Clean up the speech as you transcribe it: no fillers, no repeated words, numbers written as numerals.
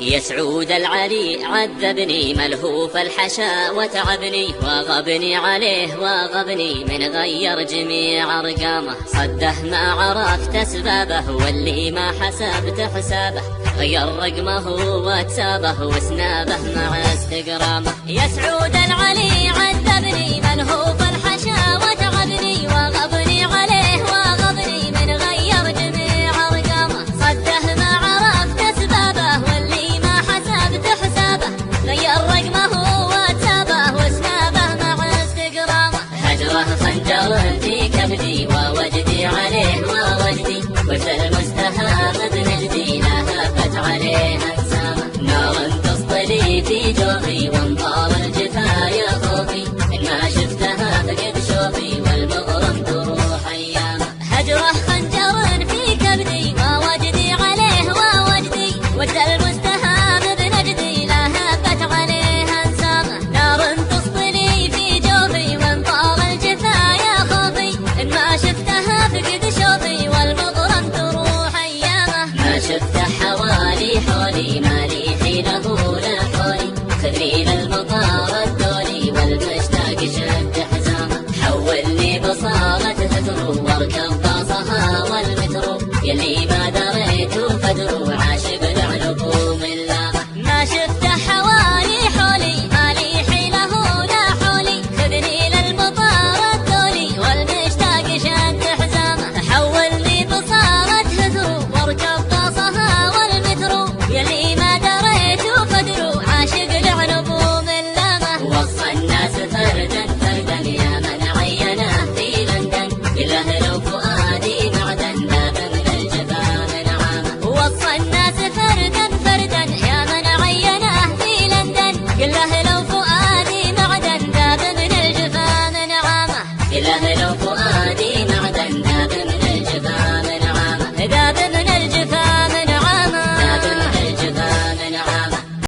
يا سعود العلي عذبني ملهوف الحشا وتعبني، وغبني عليه وغبني من غير جميع ارقامه. صده ما عرفت اسبابه واللي ما حسبت حسابه، غير رقمه واتسابه وسنابه مع استقرامه. يا سعود العلي عذبني ملهوف الحشا وتعبني، وغبني عليه وغبني من غير جميع ارقامه. صده ما عرفت اسبابه واللي ما حسبت حسابه، غير رقمه واتسابه وسنابه مع استقرامه. هجره خنجر في كبدي ووجدي عليه ووجدي، وجد المستهام بنجدي لهفت عليه انسامه. نار تصطلي في جوفي وانطار الجفا يا خوفي، إن ما شفتها فقد شوفي والمغرم تروح ايامه. هجره خنجر في كبدي ووجدي عليه ووجدي، وجد المستهام بنجدي لهفت عليه انسامه. نار تصطلي في جوفي وانطار الجفا يا خوفي، إن ما شفتها فقد شوفي والمغرم تروح ايامه. ما شفته حوالي حولي مالي حيله لا حولي، خذني للمطار الدولي والمشتاق شد حزامه. حولني بصالة فترو واركب باصها والمترو، يلي ما دريت فدرو عاشق العلوم اللامه. ما شفته حوالي حولي مالي حيله لا حولي، خذني للمطار الدولي والمشتاق شد حزامه. حولني بصالة فترو واركب باصها والمترو، يلي ما دريت فدرو عاشق العلوم اللامه. وصى الناس فردا فردا يا من عينه في لندن، إله لو فؤادي معدن باب من الجبال نعامه. وصى الناس فردا فردا يا من عينه في لندن، إله لو فؤادي معدن باب من الجبال نعامه. إله لو فؤادي معدن